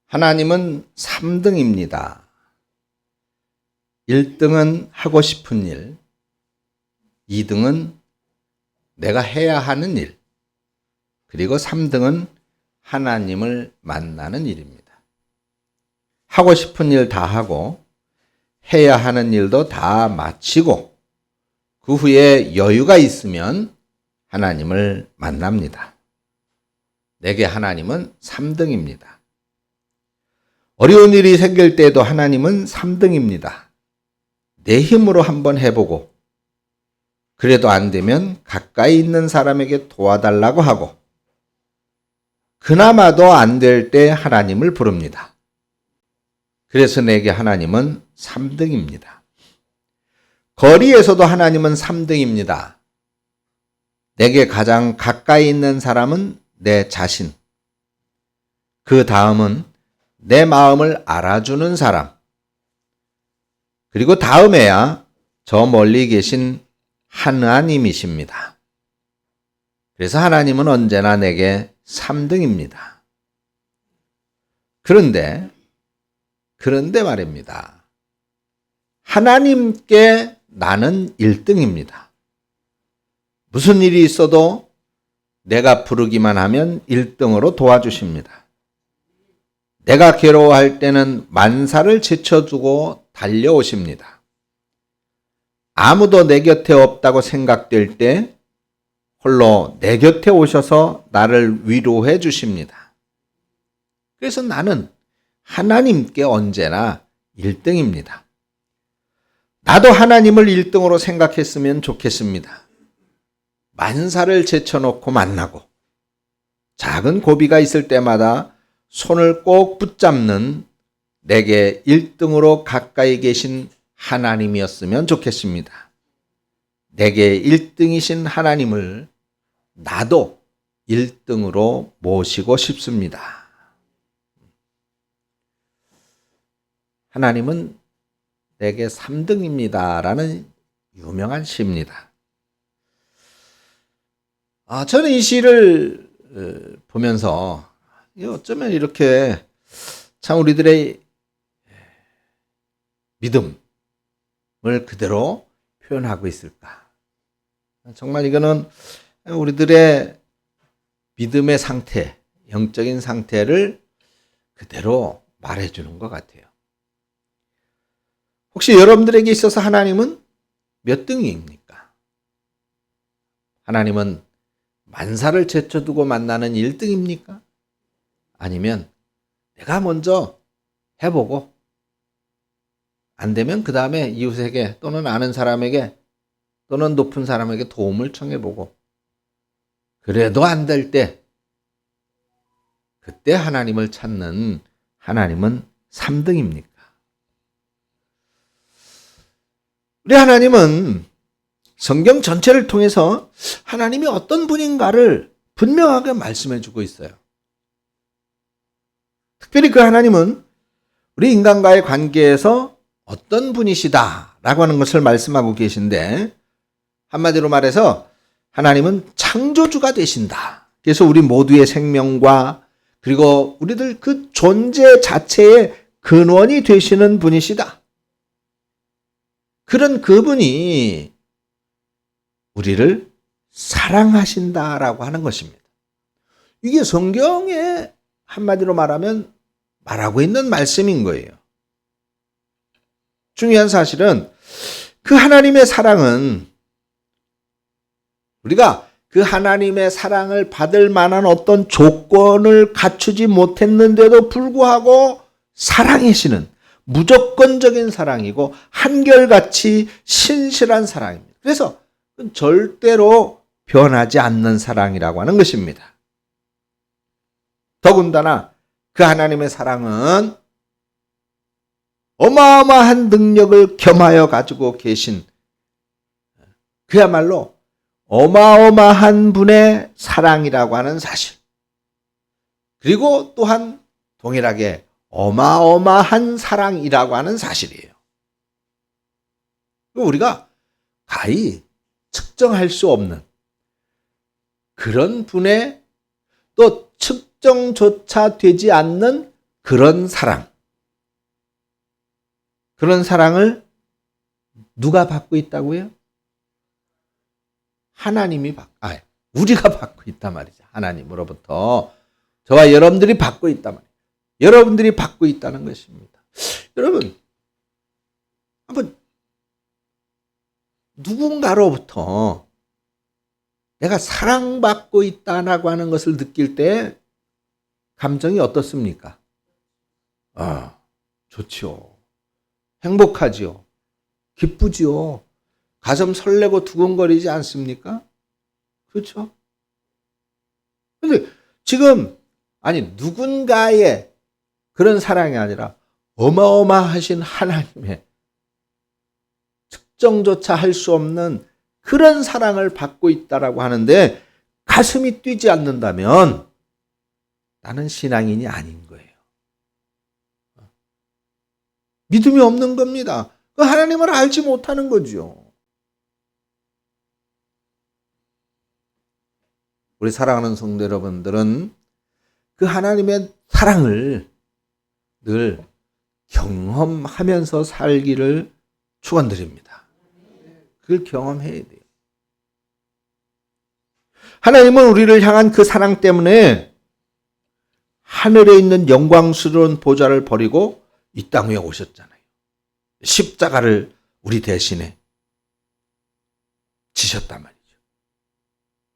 하나님은 3등입니다. 1등은 하고 싶은 일, 2등은 내가 해야 하는 일, 그리고 3등은 하나님을 만나는 일입니다. 하고 싶은 일 다 하고 해야 하는 일도 다 마치고 그 후에 여유가 있으면 하나님을 만납니다. 내게 하나님은 3등입니다. 어려운 일이 생길 때에도 하나님은 3등입니다. 내 힘으로 한번 해보고 그래도 안 되면 가까이 있는 사람에게 도와달라고 하고 그나마도 안 될 때 하나님을 부릅니다. 그래서 내게 하나님은 3등입니다. 거리에서도 하나님은 3등입니다. 내게 가장 가까이 있는 사람은 내 자신. 그 다음은 내 마음을 알아주는 사람. 그리고 다음에야 저 멀리 계신 하나님이십니다. 그래서 하나님은 언제나 내게 3등입니다. 그런데 말입니다. 하나님께 나는 1등입니다. 무슨 일이 있어도 내가 부르기만 하면 1등으로 도와주십니다. 내가 괴로워할 때는 만사를 제쳐두고 달려오십니다. 아무도 내 곁에 없다고 생각될 때 홀로 내 곁에 오셔서 나를 위로해 주십니다. 그래서 나는 하나님께 언제나 1등입니다. 나도 하나님을 1등으로 생각했으면 좋겠습니다. 만사를 제쳐놓고 만나고 작은 고비가 있을 때마다 손을 꼭 붙잡는 내게 1등으로 가까이 계신 하나님이었으면 좋겠습니다. 내게 1등이신 하나님을 나도 1등으로 모시고 싶습니다. 하나님은 내게 3등입니다. 라는 유명한 시입니다. 저는 이 시를 보면서 어쩌면 이렇게 참 우리들의 믿음을 그대로 표현하고 있을까? 정말 이거는 우리들의 믿음의 상태, 영적인 상태를 그대로 말해주는 것 같아요. 혹시 여러분들에게 있어서 하나님은 몇 등입니까? 하나님은 만사를 제쳐두고 만나는 1등입니까? 아니면 내가 먼저 해보고 안 되면 그 다음에 이웃에게 또는 아는 사람에게 또는 높은 사람에게 도움을 청해보고 그래도 안 될 때 그때 하나님을 찾는 하나님은 3등입니까? 우리 하나님은 성경 전체를 통해서 하나님이 어떤 분인가를 분명하게 말씀해 주고 있어요. 특별히 그 하나님은 우리 인간과의 관계에서 어떤 분이시다라고 하는 것을 말씀하고 계신데 한마디로 말해서 하나님은 창조주가 되신다. 그래서 우리 모두의 생명과 그리고 우리들 그 존재 자체의 근원이 되시는 분이시다. 그런 그분이 우리를 사랑하신다라고 하는 것입니다. 이게 성경에 한마디로 말하면 말하고 있는 말씀인 거예요. 중요한 사실은 그 하나님의 사랑은 우리가 그 하나님의 사랑을 받을 만한 어떤 조건을 갖추지 못했는데도 불구하고 사랑이시는 무조건적인 사랑이고 한결같이 신실한 사랑입니다. 그래서 절대로 변하지 않는 사랑이라고 하는 것입니다. 더군다나 그 하나님의 사랑은 어마어마한 능력을 겸하여 가지고 계신 그야말로 어마어마한 분의 사랑이라고 하는 사실. 그리고 또한 동일하게 어마어마한 사랑이라고 하는 사실이에요. 우리가 가히 측정할 수 없는 그런 분의 또 측정조차 되지 않는 그런 사랑을 누가 받고 있다고요? 우리가 받고 있단 말이죠. 하나님으로부터 저와 여러분들이 받고 있단 말이에요. 여러분들이 받고 있다는 것입니다. 여러분, 한번 누군가로부터 내가 사랑받고 있다라고 하는 것을 느낄 때 감정이 어떻습니까? 좋지요. 행복하지요. 기쁘지요. 가슴 설레고 두근거리지 않습니까? 그렇죠? 근데 지금 누군가의 그런 사랑이 아니라 어마어마하신 하나님의 측정조차 할 수 없는 그런 사랑을 받고 있다라고 하는데 가슴이 뛰지 않는다면 나는 신앙인이 아닌 거예요. 믿음이 없는 겁니다. 그 하나님을 알지 못하는 거죠. 우리 사랑하는 성도 여러분들은 그 하나님의 사랑을 늘 경험하면서 살기를 축원드립니다. 그걸 경험해야 돼요. 하나님은 우리를 향한 그 사랑 때문에 하늘에 있는 영광스러운 보좌를 버리고 이 땅 위에 오셨잖아요. 십자가를 우리 대신에 지셨단 말이죠.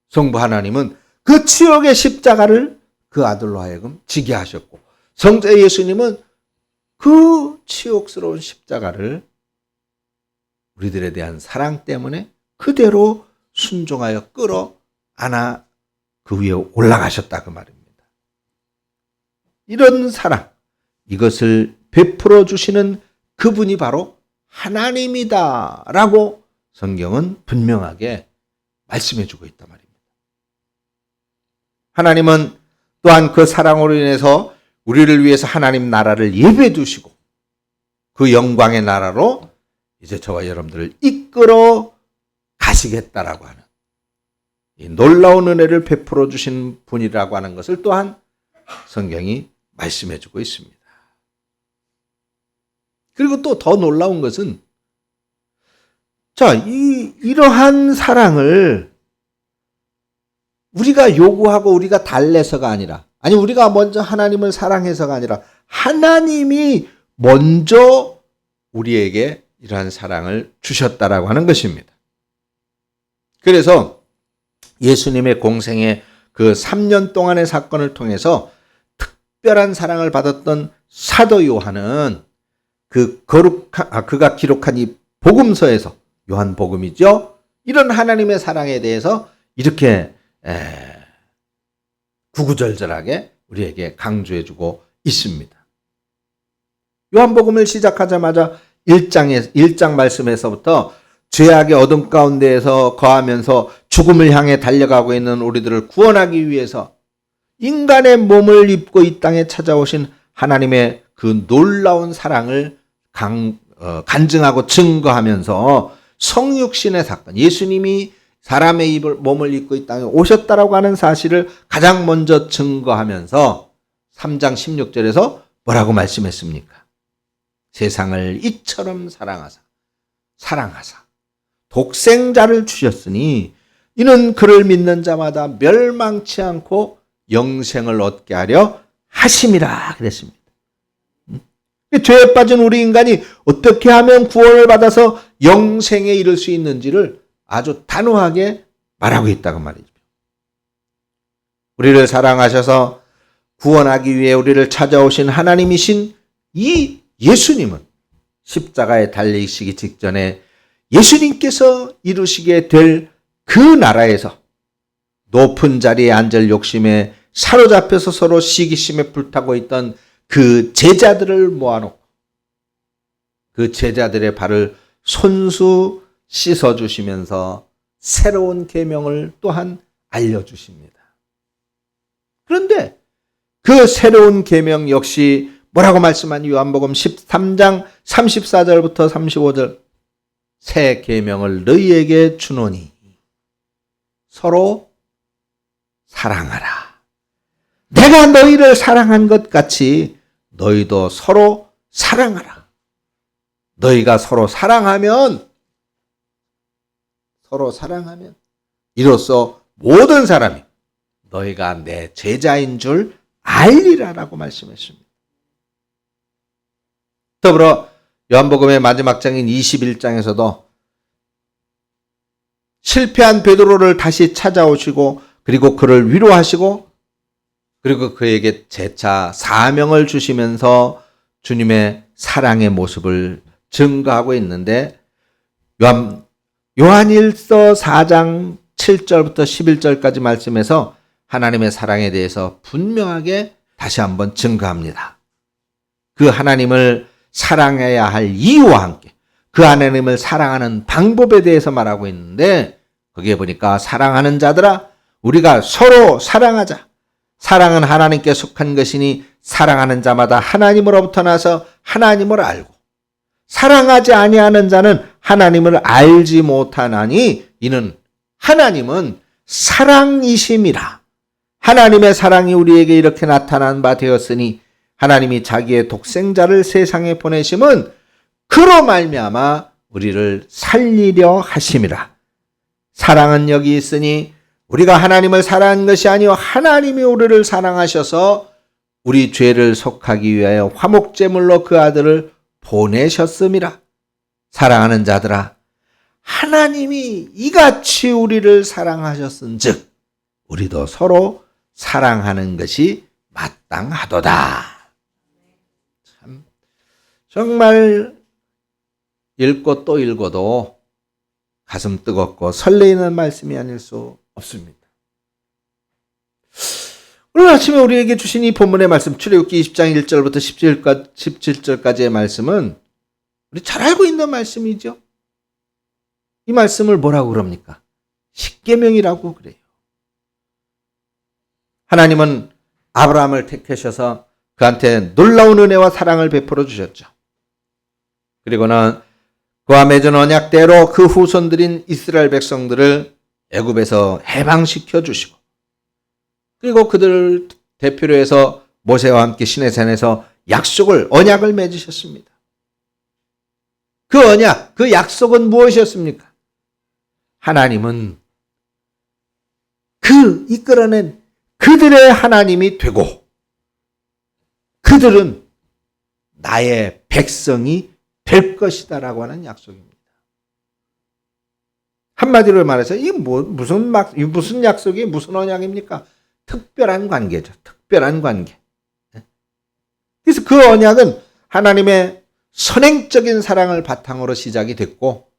성부 하나님은 그 치욕의 십자가를 그 아들로 하여금 지게 하셨고, 성자 예수님은 그 치욕스러운 십자가를 우리들에 대한 사랑 때문에 그대로 순종하여 끌어 안아 그 위에 올라가셨다 그 말입니다. 이런 사랑, 이것을 베풀어 주시는 그분이 바로 하나님이다라고 성경은 분명하게 말씀해 주고 있단 말입니다. 하나님은 또한 그 사랑으로 인해서 우리를 위해서 하나님 나라를 예배해 두시고 그 영광의 나라로 이제 저와 여러분들을 이끌어 가시겠다라고 하는 이 놀라운 은혜를 베풀어 주신 분이라고 하는 것을 또한 성경이 말씀해 주고 있습니다. 그리고 또 더 놀라운 것은 이러한 사랑을 우리가 요구하고 우리가 달래서가 아니라, 우리가 먼저 하나님을 사랑해서가 아니라 하나님이 먼저 우리에게 이러한 사랑을 주셨다라고 하는 것입니다. 그래서 예수님의 공생의 그 3년 동안의 사건을 통해서 특별한 사랑을 받았던 사도 요한은 그가 기록한 이 복음서에서, 요한복음이죠, 이런 하나님의 사랑에 대해서 이렇게 구구절절하게 우리에게 강조해주고 있습니다. 요한복음을 시작하자마자 1장 말씀에서부터 죄악의 어둠 가운데에서 거하면서 죽음을 향해 달려가고 있는 우리들을 구원하기 위해서 인간의 몸을 입고 이 땅에 찾아오신 하나님의 그 놀라운 사랑을 간증하고 증거하면서 성육신의 사건, 예수님이 사람의 몸을 입고 이 땅에 오셨다라고 하는 사실을 가장 먼저 증거하면서 3장 16절에서 뭐라고 말씀했습니까? 세상을 이처럼 사랑하사 독생자를 주셨으니 이는 그를 믿는 자마다 멸망치 않고 영생을 얻게 하려 하심이라 그랬습니다. 죄에 빠진 우리 인간이 어떻게 하면 구원을 받아서 영생에 이를 수 있는지를 아주 단호하게 말하고 있다고 말이죠. 우리를 사랑하셔서 구원하기 위해 우리를 찾아오신 하나님이신 이 예수님은 십자가에 달리시기 직전에 예수님께서 이루시게 될 그 나라에서 높은 자리에 앉을 욕심에 사로잡혀서 서로 시기심에 불타고 있던 그 제자들을 모아놓고 그 제자들의 발을 손수 씻어주시면서 새로운 계명을 또한 알려주십니다. 그런데 그 새로운 계명 역시 뭐라고 말씀한 요한복음 13장 34절부터 35절, 새 계명을 너희에게 주노니 서로 사랑하라. 내가 너희를 사랑한 것 같이 너희도 서로 사랑하라. 너희가 서로 사랑하면 이로써 모든 사람이 너희가 내 제자인 줄 알리라라고 말씀했습니다. 더불어 요한복음의 마지막 장인 21장에서도 실패한 베드로를 다시 찾아오시고 그리고 그를 위로하시고 그리고 그에게 재차 사명을 주시면서 주님의 사랑의 모습을 증거하고 있는데 요한일서 4장 7절부터 11절까지 말씀에서 하나님의 사랑에 대해서 분명하게 다시 한번 증거합니다. 그 하나님을 사랑해야 할 이유와 함께 그 하나님을 사랑하는 방법에 대해서 말하고 있는데 거기에 보니까 사랑하는 자들아 우리가 서로 사랑하자. 사랑은 하나님께 속한 것이니 사랑하는 자마다 하나님으로부터 나서 하나님을 알고 사랑하지 아니하는 자는 하나님을 알지 못하나니 이는 하나님은 사랑이심이라. 하나님의 사랑이 우리에게 이렇게 나타난 바 되었으니 하나님이 자기의 독생자를 세상에 보내심은 그로 말미암아 우리를 살리려 하심이라. 사랑은 여기 있으니 우리가 하나님을 사랑한 것이 아니요 하나님이 우리를 사랑하셔서 우리 죄를 속하기 위하여 화목제물로 그 아들을 보내셨음이라. 사랑하는 자들아 하나님이 이같이 우리를 사랑하셨은즉 우리도 서로 사랑하는 것이 마땅하도다. 참 정말 읽고 또 읽어도 가슴 뜨겁고 설레이는 말씀이 아닐 수 없습니다. 오늘 아침에 우리에게 주신 이 본문의 말씀 출애굽기 20장 1절부터 17절까지의 말씀은 우리 잘 알고 있는 말씀이죠. 이 말씀을 뭐라고 그럽니까? 십계명이라고 그래요. 하나님은 아브라함을 택하셔서 그한테 놀라운 은혜와 사랑을 베풀어 주셨죠. 그리고는 그와 맺은 언약대로 그 후손들인 이스라엘 백성들을 애굽에서 해방시켜 주시고 그리고 그들을 대표로 해서 모세와 함께 시내산에서 언약을 맺으셨습니다. 그 언약, 그 약속은 무엇이었습니까? 하나님은 그 이끌어낸 그들의 하나님이 되고 그들은 나의 백성이 될 것이다라고 하는 약속입니다. 한마디로 말해서 이게 무슨 약속이 무슨 언약입니까? 특별한 관계죠. 특별한 관계. 그래서 그 언약은 하나님의 선행적인 사랑을 바탕으로 시작이 됐고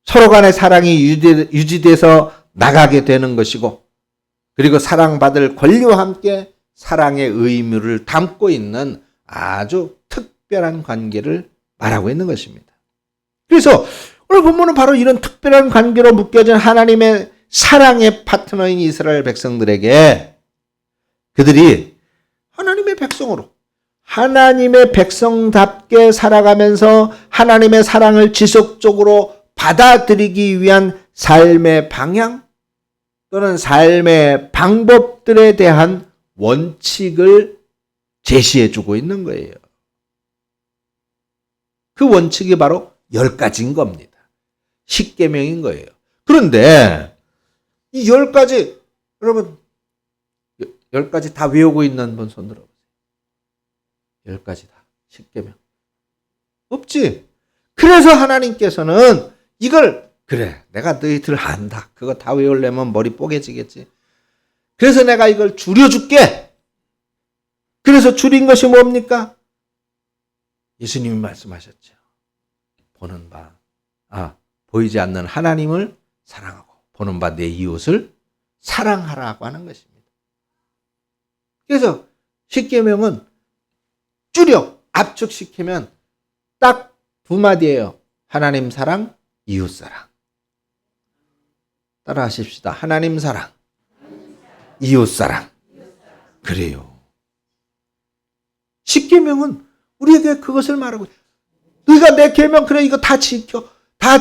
서로 간의 사랑이 유지돼서 나가게 되는 것이고 그리고 사랑받을 권리와 함께 사랑의 의무를 담고 있는 아주 특별한 관계를 말하고 있는 것입니다. 그래서 오늘 본문은 바로 이런 특별한 관계로 묶여진 하나님의 사랑의 파트너인 이스라엘 백성들에게 그들이 하나님의 백성으로 하나님의 백성답게 살아가면서 하나님의 사랑을 지속적으로 받아들이기 위한 삶의 방향 또는 삶의 방법들에 대한 원칙을 제시해주고 있는 거예요. 그 원칙이 바로 10가지인 겁니다. 십계명인 거예요. 그런데 이 10가지 여러분 10가지 다 외우고 있는 분 손 들어보세요. 10가지 다 십계명 없지. 그래서 하나님께서는 이걸 그래 내가 너희들 안다. 그거 다 외우려면 머리 뽀개지겠지. 그래서 내가 이걸 줄여줄게. 그래서 줄인 것이 뭡니까? 예수님이 말씀하셨죠. 보이지 않는 하나님을 사랑하고 보는 바 내 이웃을 사랑하라고 하는 것입니다. 그래서 십계명은 줄여 압축시키면 딱 두 마디예요. 하나님 사랑, 이웃 사랑. 따라 하십시다. 하나님 사랑, 이웃 사랑. 그래요. 십계명은 우리에게 그것을 말하고 너희가 내 계명 그래 이거 다 지켜. 다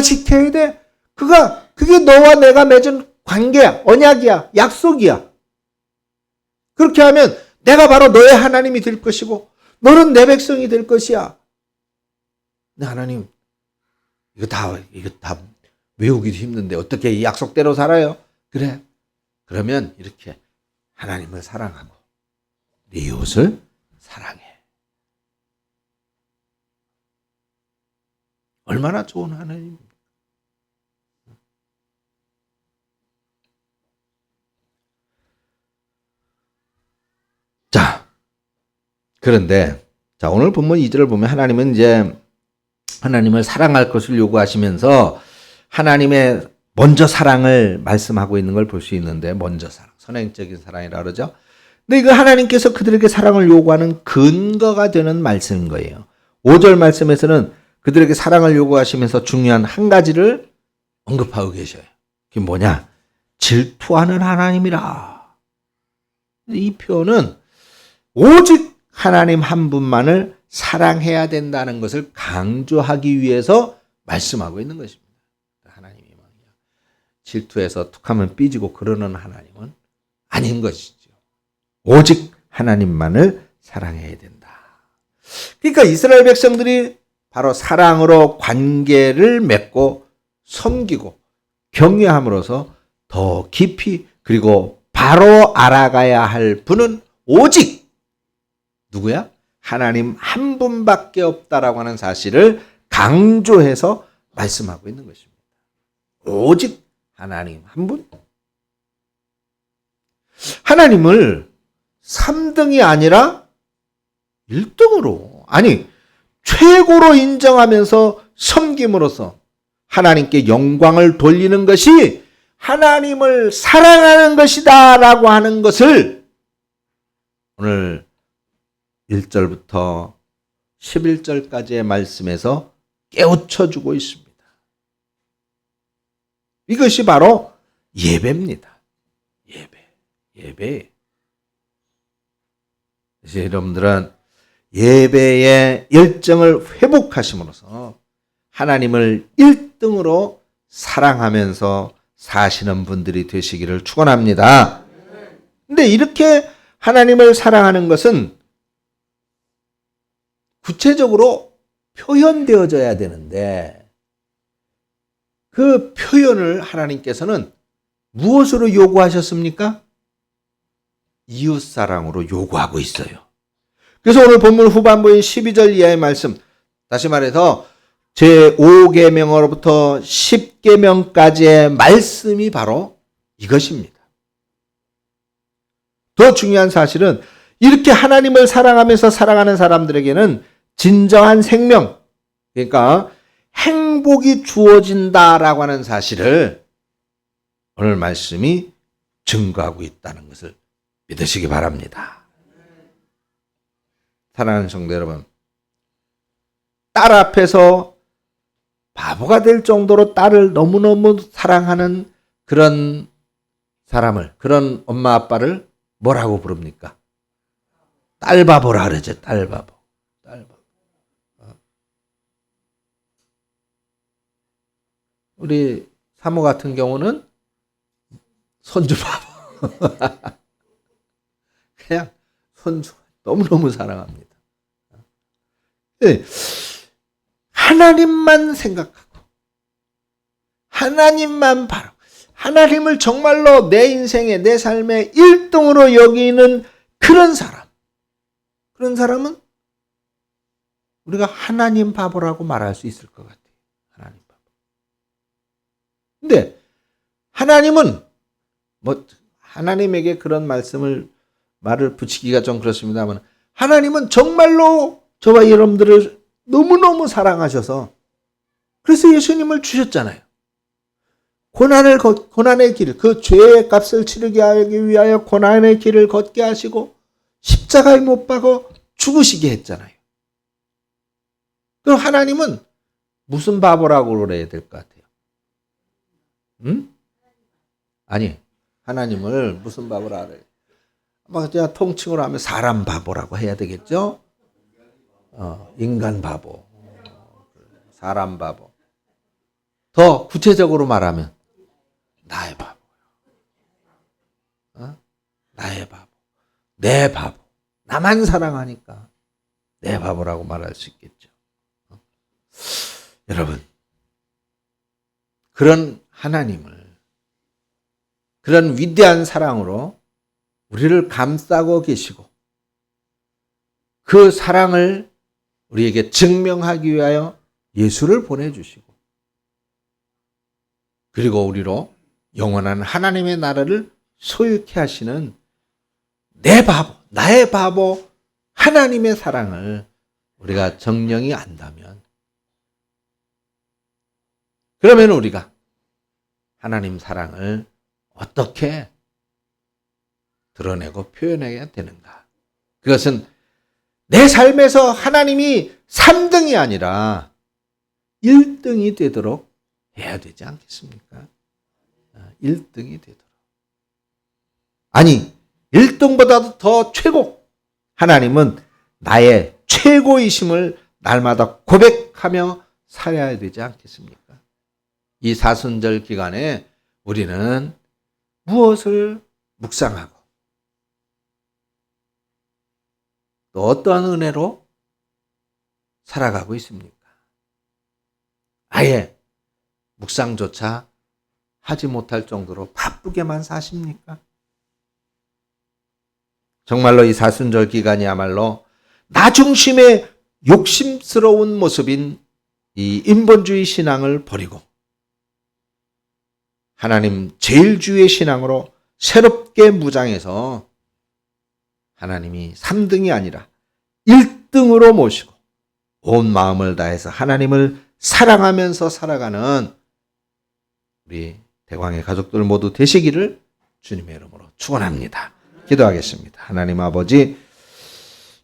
지켜야 돼. 그게 너와 내가 맺은 관계야. 언약이야. 약속이야. 그렇게 하면 내가 바로 너의 하나님이 될 것이고 너는 내 백성이 될 것이야. 근데 하나님, 이거 다 외우기도 힘든데 어떻게 이 약속대로 살아요? 그래. 그러면 이렇게 하나님을 사랑하고 네 이웃을 사랑해. 얼마나 좋은 하나님입니까? 자, 그런데 자, 오늘 본문 2절을 보면 하나님은 이제 하나님을 사랑할 것을 요구하시면서 하나님의 먼저 사랑을 말씀하고 있는 걸 볼 수 있는데, 먼저 사랑, 선행적인 사랑이라 그러죠. 근데 이거 하나님께서 그들에게 사랑을 요구하는 근거가 되는 말씀인 거예요. 5절 말씀에서는 그들에게 사랑을 요구하시면서 중요한 한 가지를 언급하고 계셔요. 그게 뭐냐? 질투하는 하나님이라. 이 표현은 오직 하나님 한 분만을 사랑해야 된다는 것을 강조하기 위해서 말씀하고 있는 것입니다. 하나님이 질투해서 툭하면 삐지고 그러는 하나님은 아닌 것이죠. 오직 하나님만을 사랑해야 된다. 그러니까 이스라엘 백성들이 바로 사랑으로 관계를 맺고 섬기고 경외함으로써 더 깊이 그리고 바로 알아가야 할 분은 오직 누구야? 하나님 한 분밖에 없다라고 하는 사실을 강조해서 말씀하고 있는 것입니다. 오직 하나님 한 분? 하나님을 3등이 아니라 1등으로, 아니 최고로 인정하면서 섬김으로써 하나님께 영광을 돌리는 것이 하나님을 사랑하는 것이다 라고 하는 것을 오늘 1절부터 11절까지의 말씀에서 깨우쳐주고 있습니다. 이것이 바로 예배입니다. 예배. 그래서 여러분들은 예배의 열정을 회복하심으로써 하나님을 1등으로 사랑하면서 사시는 분들이 되시기를 축원합니다. 근데 이렇게 하나님을 사랑하는 것은 구체적으로 표현되어져야 되는데 그 표현을 하나님께서는 무엇으로 요구하셨습니까? 이웃사랑으로 요구하고 있어요. 그래서 오늘 본문 후반부인 12절 이하의 말씀, 다시 말해서 제5계명으로부터 10계명까지의 말씀이 바로 이것입니다. 더 중요한 사실은 이렇게 하나님을 사랑하면서 살아가는 사람들에게는 진정한 생명, 그러니까 행복이 주어진다라고 하는 사실을 오늘 말씀이 증거하고 있다는 것을 믿으시기 바랍니다. 사랑하는 성도 여러분, 딸 앞에서 바보가 될 정도로 딸을 너무너무 사랑하는 그런 사람을, 그런 엄마 아빠를 뭐라고 부릅니까? 딸바보라 그러죠. 딸바보. 우리 사모 같은 경우는 손주바보. 그냥 손주 너무너무 사랑합니다. 네. 하나님만 생각하고 하나님만 바라고 하나님을 정말로 내 인생의 내 삶의 1등으로 여기는 그런 사람은 우리가 하나님 바보라고 말할 수 있을 것 같아요. 하나님 바보. 근데 하나님은 하나님에게 그런 말을 붙이기가 좀 그렇습니다만 하나님은 정말로 저와 여러분들을 너무너무 사랑하셔서 그래서 예수님을 주셨잖아요. 고난의 길, 그 죄의 값을 치르게 하기 위하여 고난의 길을 걷게 하시고 십자가에 못 박아 죽으시게 했잖아요. 그럼 하나님은 무슨 바보라고 그래야 될 것 같아요? 아니, 하나님을 무슨 바보라 그래요? 그냥 통칭으로 하면 사람 바보라고 해야 되겠죠? 인간 바보, 사람 바보. 더 구체적으로 말하면 나의 바보, 나의 바보, 내 바보. 나만 사랑하니까 내 바보라고 말할 수 있겠죠. 여러분, 그런 하나님을, 그런 위대한 사랑으로 우리를 감싸고 계시고 그 사랑을 우리에게 증명하기 위하여 예수를 보내주시고 그리고 우리로 영원한 하나님의 나라를 소유케 하시는 내 바보, 나의 바보 하나님의 사랑을 우리가 정령이 안다면 그러면 우리가 하나님 사랑을 어떻게 드러내고 표현해야 되는가? 그것은 내 삶에서 하나님이 3등이 아니라 1등이 되도록 해야 되지 않겠습니까? 1등이 되도록. 아니, 1등보다도 더 최고! 하나님은 나의 최고이심을 날마다 고백하며 살아야 되지 않겠습니까? 이 사순절 기간에 우리는 무엇을 묵상하고 또 어떠한 은혜로 살아가고 있습니까? 아예 묵상조차 하지 못할 정도로 바쁘게만 사십니까? 정말로 이 사순절 기간이야말로 나 중심의 욕심스러운 모습인 이 인본주의 신앙을 버리고 하나님 제일주의 신앙으로 새롭게 무장해서 하나님이 3등이 아니라 1등으로 모시고 온 마음을 다해서 하나님을 사랑하면서 살아가는 우리 대광의 가족들 모두 되시기를 주님의 이름으로 축원합니다. 기도하겠습니다. 하나님 아버지,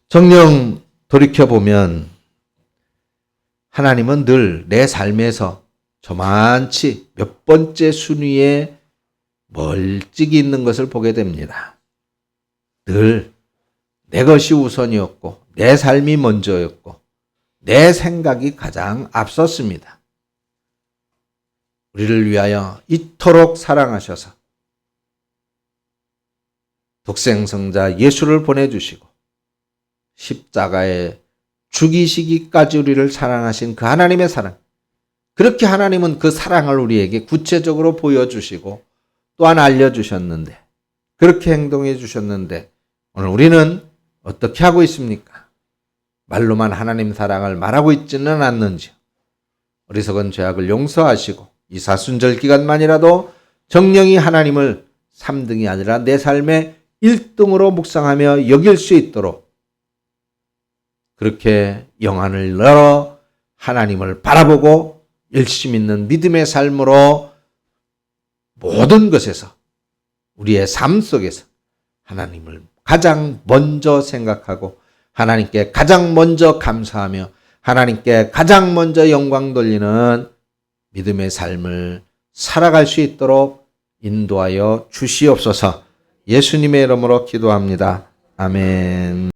정녕 돌이켜보면 하나님은 늘 내 삶에서 저만치 몇 번째 순위에 멀찍이 있는 것을 보게 됩니다. 늘 내 것이 우선이었고 내 삶이 먼저였고 내 생각이 가장 앞섰습니다. 우리를 위하여 이토록 사랑하셔서 독생성자 예수를 보내주시고 십자가에 죽이시기까지 우리를 사랑하신 그 하나님의 사랑, 그렇게 하나님은 그 사랑을 우리에게 구체적으로 보여주시고 또한 알려주셨는데, 그렇게 행동해 주셨는데 오늘 우리는 어떻게 하고 있습니까? 말로만 하나님 사랑을 말하고 있지는 않는지요. 어리석은 죄악을 용서하시고 이 사순절 기간만이라도 정령이 하나님을 3등이 아니라 내 삶의 1등으로 묵상하며 여길 수 있도록 그렇게 영안을 열어 하나님을 바라보고 열심 있는 믿음의 삶으로 모든 것에서 우리의 삶 속에서 하나님을 가장 먼저 생각하고 하나님께 가장 먼저 감사하며 하나님께 가장 먼저 영광 돌리는 믿음의 삶을 살아갈 수 있도록 인도하여 주시옵소서. 예수님의 이름으로 기도합니다. 아멘.